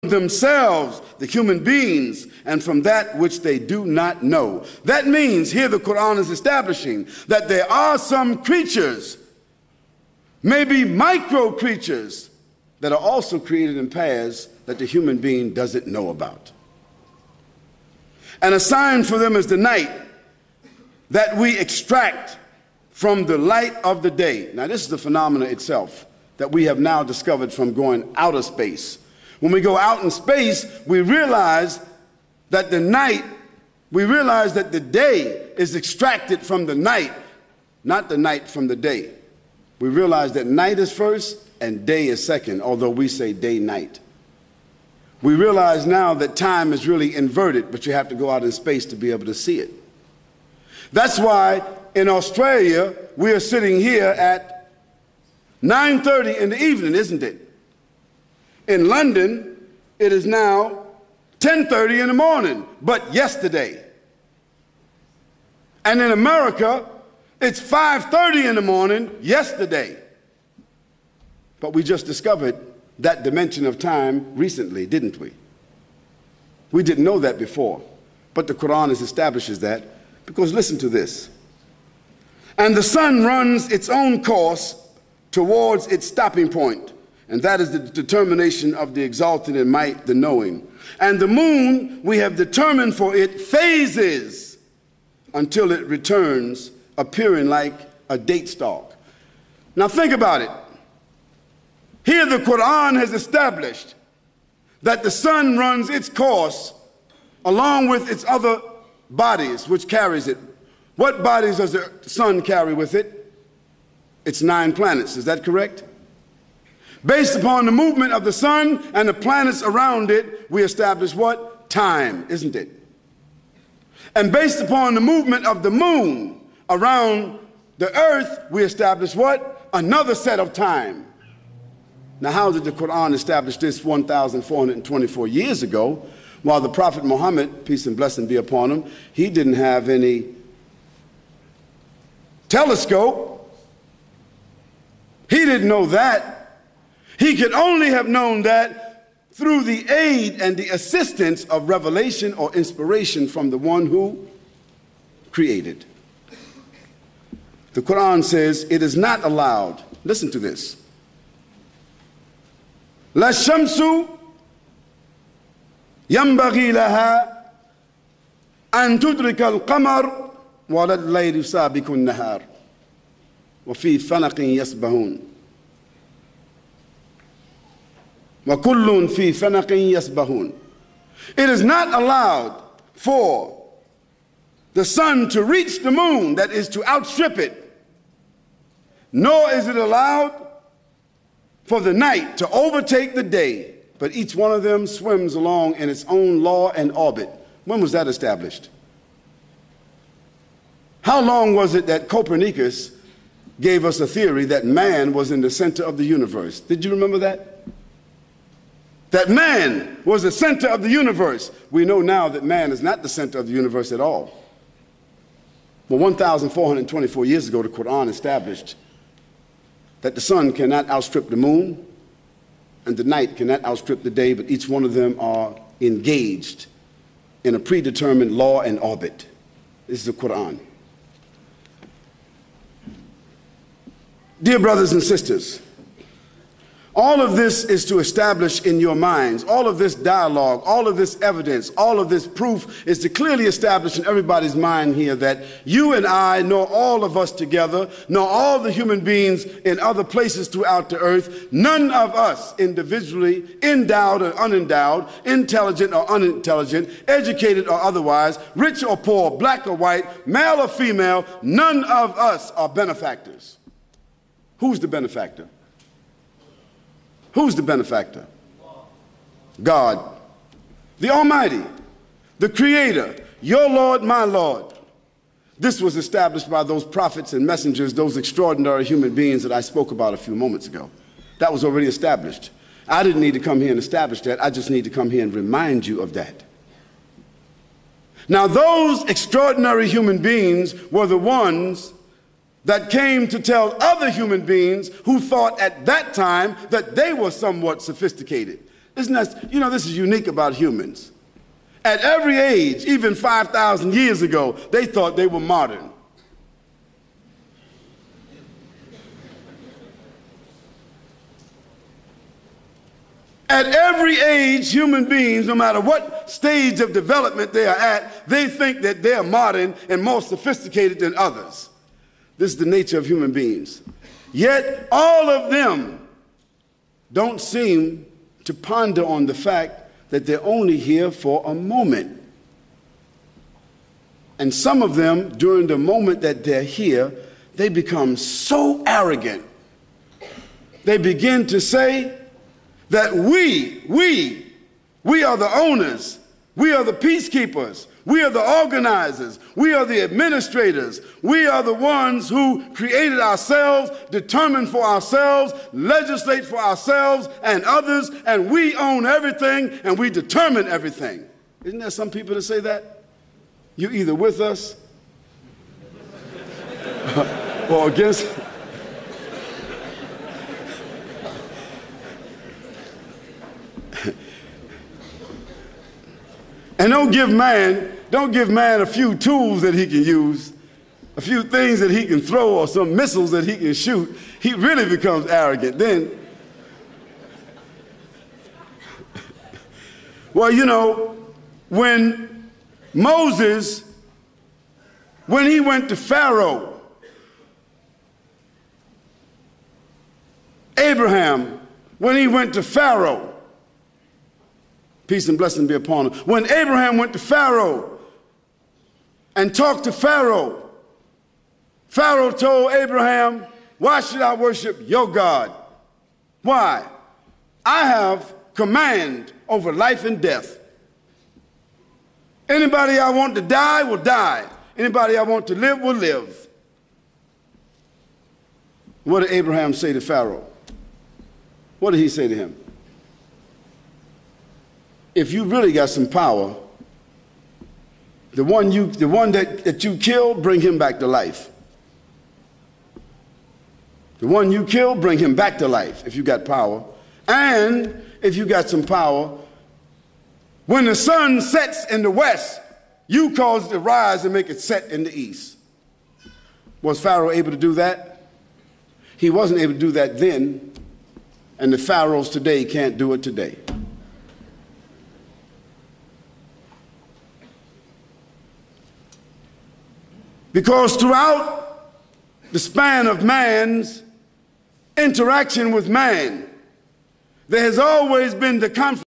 themselves, the human beings, and from that which they do not know. That means here the Quran is establishing that there are some creatures, maybe micro creatures, that are also created in pairs that the human being doesn't know about. And a sign for them is the night that we extract from the light of the day. Now this is the phenomena itself that we have now discovered from going outer space. When we go out in space, we realize that the day is extracted from the night, not the night from the day. We realize that night is first and day is second, although we say day-night. We realize now that time is really inverted, but you have to go out in space to be able to see it. That's why in Australia, we are sitting here at 9:30 in the evening, isn't it? In London, it is now 10:30 in the morning, but yesterday. And in America, it's 5:30 in the morning, yesterday. But we just discovered that dimension of time recently, didn't we? We didn't know that before, but the Quran establishes that, because listen to this. And the sun runs its own course towards its stopping point, and that is the determination of the exalted in might, the knowing. And the moon, we have determined for it phases until it returns, appearing like a date stalk. Now think about it. Here the Quran has established that the sun runs its course along with its other bodies which carries it. What bodies does the sun carry with it? It's 9 planets, is that correct? Based upon the movement of the sun and the planets around it, we establish what? Time, isn't it? And based upon the movement of the moon around the earth, we establish what? Another set of time. Now, how did the Quran establish this 1,424 years ago, while the Prophet Mohammed, peace and blessing be upon him, he didn't have any telescope? He didn't know that. He could only have known that through the aid and the assistance of revelation or inspiration from the one who created. The Quran says it is not allowed, listen to this, لا الشمس ينبغي لها أن تدرك القمر ولا الليل سابق النهار وفي فلك يسبحون وكل في فلك يسبحون. It is not allowed for the sun to reach the moon, that is to outstrip it, nor is it allowed for the night to overtake the day, but each one of them swims along in its own law and orbit. When was that established? How long was it that Copernicus gave us a theory that man was in the center of the universe? Did you remember that? That man was the center of the universe. We know now that man is not the center of the universe at all. But 1,424 years ago, the Quran established that the sun cannot outstrip the moon and the night cannot outstrip the day, but each one of them are engaged in a predetermined law and orbit. This is the Quran. Dear brothers and sisters, all of this is to establish in your minds, all of this dialogue, all of this evidence, all of this proof is to clearly establish in everybody's mind here that you and I, nor all of us together, nor all the human beings in other places throughout the earth, none of us individually, endowed or unendowed, intelligent or unintelligent, educated or otherwise, rich or poor, black or white, male or female, none of us are benefactors. Who's the benefactor? Who's the benefactor? God, the Almighty, the Creator, your Lord, my Lord. This was established by those prophets and messengers, those extraordinary human beings that I spoke about a few moments ago. That was already established. I didn't need to come here and establish that. I just need to come here and remind you of that. Now, those extraordinary human beings were the ones that came to tell other human beings who thought at that time that they were somewhat sophisticated. Isn't that, you know, this is unique about humans. At every age, even 5,000 years ago, they thought they were modern. At every age, human beings, no matter what stage of development they are at, they think that they are modern and more sophisticated than others. This is the nature of human beings. Yet all of them don't seem to ponder on the fact that they're only here for a moment. And some of them, during the moment that they're here, they become so arrogant. They begin to say that we are the owners, we are the peacekeepers, we are the organizers, we are the administrators, we are the ones who created ourselves, determine for ourselves, legislate for ourselves and others, and we own everything and we determine everything. Isn't there some people that say that? You're either with us or against. And don't give man a few tools that he can use, a few things that he can throw or some missiles that he can shoot. He really becomes arrogant then. Well, you know, when Moses, when he went to Pharaoh, Abraham, when he went to Pharaoh, peace and blessing be upon him. When Abraham went to Pharaoh and talked to Pharaoh, Pharaoh told Abraham, why should I worship your God? Why? I have command over life and death. Anybody I want to die will die. Anybody I want to live will live. What did Abraham say to Pharaoh? What did he say to him? If you really got some power, the one that you killed, bring him back to life. The one you killed, bring him back to life if you got power. And if you got some power, when the sun sets in the west, you cause it to rise and make it set in the east. Was Pharaoh able to do that? He wasn't able to do that then, and the pharaohs today can't do it today. Because throughout the span of man's interaction with man, there has always been the conflict